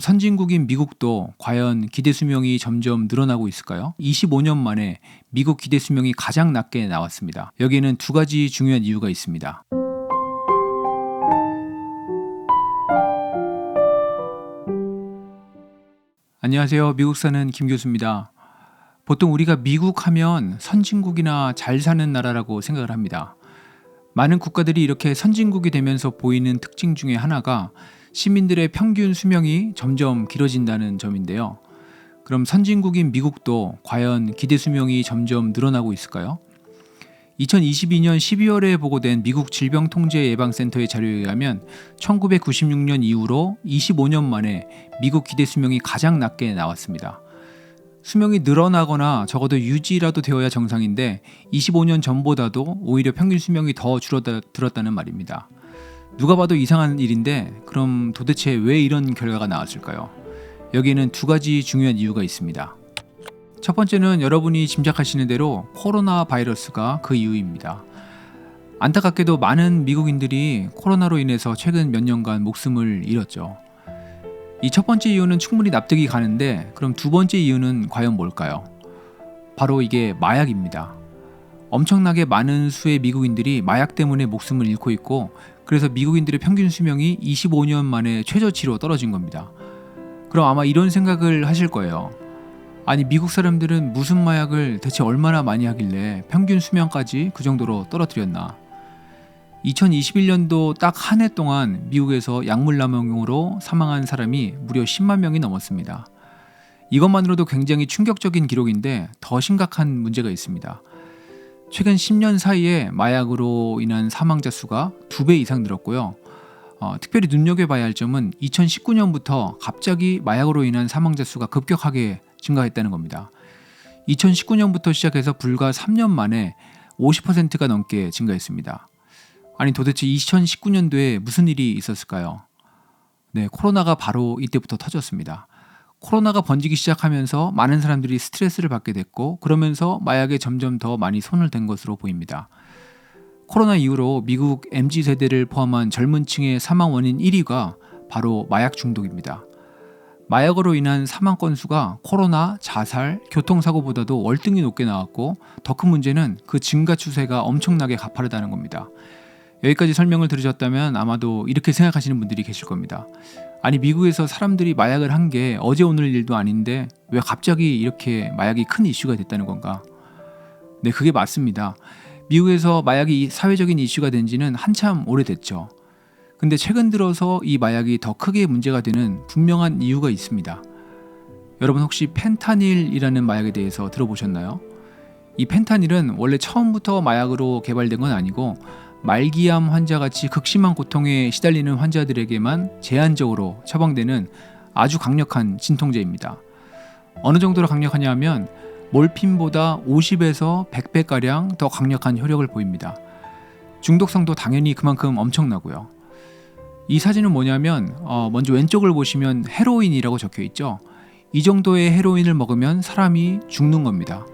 선진국인 미국도 과연 기대 수명이 점점 늘어나고 있을까요? 25년 만에 미국 기대 수명이 가장 낮게 나왔습니다. 여기에는 두 가지 중요한 이유가 있습니다. 안녕하세요. 미국 사는 김 교수입니다. 보통 우리가 미국 하면 선진국이나 잘 사는 나라라고 생각을 합니다. 많은 국가들이 이렇게 선진국이 되면서 보이는 특징 중에 하나가 시민들의 평균 수명이 점점 길어진다는 점인데요. 그럼 선진국인 미국도 과연 기대 수명이 점점 늘어나고 있을까요? 2022년 12월에 보고된 미국 질병통제예방센터의 자료에 의하면 1996년 이후로 25년 만에 미국 기대 수명이 가장 낮게 나왔습니다. 수명이 늘어나거나 적어도 유지라도 되어야 정상인데 25년 전보다도 오히려 평균 수명이 더 줄어들었다는 말입니다. 누가 봐도 이상한 일인데 그럼 도대체 왜 이런 결과가 나왔을까요? 여기에는 두 가지 중요한 이유가 있습니다. 첫 번째는 여러분이 짐작하시는 대로 코로나 바이러스가 그 이유입니다. 안타깝게도 많은 미국인들이 코로나로 인해서 최근 몇 년간 목숨을 잃었죠. 이 첫 번째 이유는 충분히 납득이 가는데 그럼 두 번째 이유는 과연 뭘까요? 바로 이게 마약입니다. 엄청나게 많은 수의 미국인들이 마약 때문에 목숨을 잃고 있고 그래서 미국인들의 평균 수명이 25년 만에 최저치로 떨어진 겁니다. 그럼 아마 이런 생각을 하실 거예요. 아니 미국 사람들은 무슨 마약을 대체 얼마나 많이 하길래 평균 수명까지 그 정도로 떨어뜨렸나? 2021년도 딱 한 해 동안 미국에서 약물 남용으로 사망한 사람이 무려 10만 명이 넘었습니다. 이것만으로도 굉장히 충격적인 기록인데 더 심각한 문제가 있습니다. 최근 10년 사이에 마약으로 인한 사망자 수가 2배 이상 늘었고요. 특별히 눈여겨봐야 할 점은 2019년부터 갑자기 마약으로 인한 사망자 수가 급격하게 증가했다는 겁니다. 2019년부터 시작해서 불과 3년 만에 50%가 넘게 증가했습니다. 아니 도대체 2019년도에 무슨 일이 있었을까요? 네, 코로나가 바로 이때부터 터졌습니다. 코로나가 번지기 시작하면서 많은 사람들이 스트레스를 받게 됐고 그러면서 마약에 점점 더 많이 손을 댄 것으로 보입니다. 코로나 이후로 미국 MZ세대를 포함한 젊은 층의 사망 원인 1위가 바로 마약 중독입니다. 마약으로 인한 사망 건수가 코로나, 자살, 교통사고보다도 월등히 높게 나왔고 더 큰 문제는 그 증가 추세가 엄청나게 가파르다는 겁니다. 여기까지 설명을 들으셨다면 아마도 이렇게 생각하시는 분들이 계실 겁니다. 아니 미국에서 사람들이 마약을 한 게 어제 오늘 일도 아닌데 왜 갑자기 이렇게 마약이 큰 이슈가 됐다는 건가? 네, 그게 맞습니다. 미국에서 마약이 사회적인 이슈가 된 지는 한참 오래됐죠. 근데 최근 들어서 이 마약이 더 크게 문제가 되는 분명한 이유가 있습니다. 여러분 혹시 펜타닐이라는 마약에 대해서 들어보셨나요? 이 펜타닐은 원래 처음부터 마약으로 개발된 건 아니고 말기암 환자같이 극심한 고통에 시달리는 환자들에게만 제한적으로 처방되는 아주 강력한 진통제입니다. 어느 정도로 강력하냐 하면 몰핀보다 50에서 100배가량 더 강력한 효력을 보입니다. 중독성도 당연히 그만큼 엄청나고요. 이 사진은 뭐냐면 먼저 왼쪽을 보시면 헤로인이라고 적혀 있죠. 이 정도의 헤로인을 먹으면 사람이 죽는 겁니다.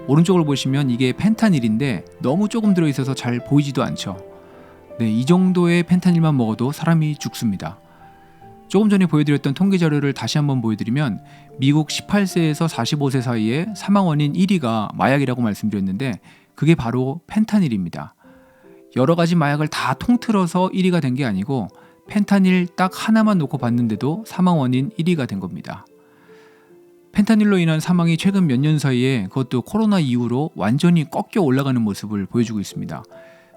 오른쪽을 보시면 이게 펜타닐인데 너무 조금 들어있어서 잘 보이지도 않죠. 네, 이 정도의 펜타닐만 먹어도 사람이 죽습니다. 조금 전에 보여드렸던 통계 자료를 다시 한번 보여드리면 미국 18세에서 45세 사이에 사망 원인 1위가 마약이라고 말씀드렸는데 그게 바로 펜타닐입니다. 여러 가지 마약을 다 통틀어서 1위가 된 게 아니고 펜타닐 딱 하나만 놓고 봤는데도 사망 원인 1위가 된 겁니다. 펜타닐로 인한 사망이 최근 몇 년 사이에 그것도 코로나 이후로 완전히 꺾여 올라가는 모습을 보여주고 있습니다.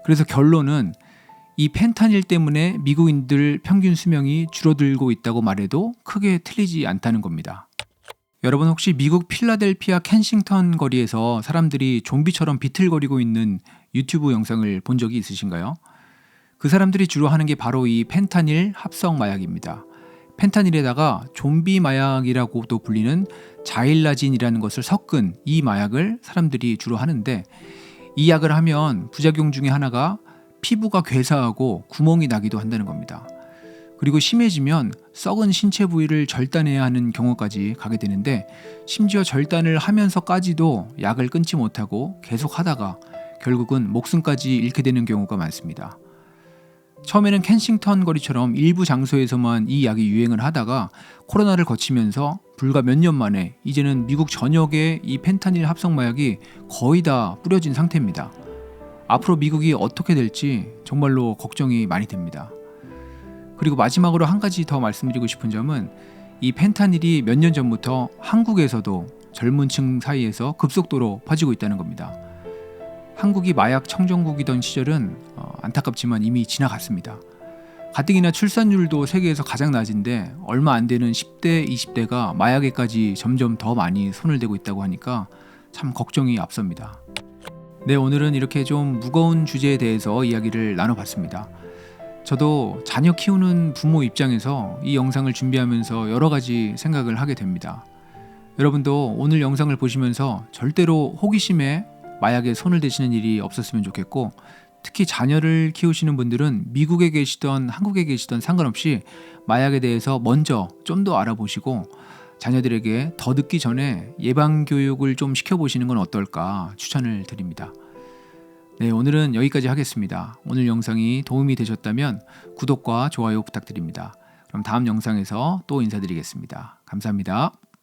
그래서 결론은 이 펜타닐 때문에 미국인들 평균 수명이 줄어들고 있다고 말해도 크게 틀리지 않다는 겁니다. 여러분 혹시 미국 필라델피아 켄싱턴 거리에서 사람들이 좀비처럼 비틀거리고 있는 유튜브 영상을 본 적이 있으신가요? 그 사람들이 주로 하는 게 바로 이 펜타닐 합성 마약입니다. 펜타닐에다가 좀비 마약이라고도 불리는 자일라진이라는 것을 섞은 이 마약을 사람들이 주로 하는데 이 약을 하면 부작용 중에 하나가 피부가 괴사하고 구멍이 나기도 한다는 겁니다. 그리고 심해지면 썩은 신체 부위를 절단해야 하는 경우까지 가게 되는데 심지어 절단을 하면서까지도 약을 끊지 못하고 계속 하다가 결국은 목숨까지 잃게 되는 경우가 많습니다. 처음에는 켄싱턴 거리처럼 일부 장소에서만 이 약이 유행을 하다가 코로나를 거치면서 불과 몇 년 만에 이제는 미국 전역에 이 펜타닐 합성 마약이 거의 다 뿌려진 상태입니다. 앞으로 미국이 어떻게 될지 정말로 걱정이 많이 됩니다. 그리고 마지막으로 한 가지 더 말씀드리고 싶은 점은 이 펜타닐이 몇 년 전부터 한국에서도 젊은 층 사이에서 급속도로 퍼지고 있다는 겁니다. 한국이 마약 청정국이던 시절은 안타깝지만 이미 지나갔습니다. 가뜩이나 출산율도 세계에서 가장 낮은데 얼마 안 되는 10대, 20대가 마약에까지 점점 더 많이 손을 대고 있다고 하니까 참 걱정이 앞섭니다. 네, 오늘은 이렇게 좀 무거운 주제에 대해서 이야기를 나눠봤습니다. 저도 자녀 키우는 부모 입장에서 이 영상을 준비하면서 여러 가지 생각을 하게 됩니다. 여러분도 오늘 영상을 보시면서 절대로 호기심에 마약에 손을 대시는 일이 없었으면 좋겠고, 특히 자녀를 키우시는 분들은 미국에 계시던 한국에 계시던 상관없이 마약에 대해서 먼저 좀 더 알아보시고 자녀들에게 더 듣기 전에 예방교육을 좀 시켜보시는 건 어떨까 추천을 드립니다. 네, 오늘은 여기까지 하겠습니다. 오늘 영상이 도움이 되셨다면 구독과 좋아요 부탁드립니다. 그럼 다음 영상에서 또 인사드리겠습니다. 감사합니다.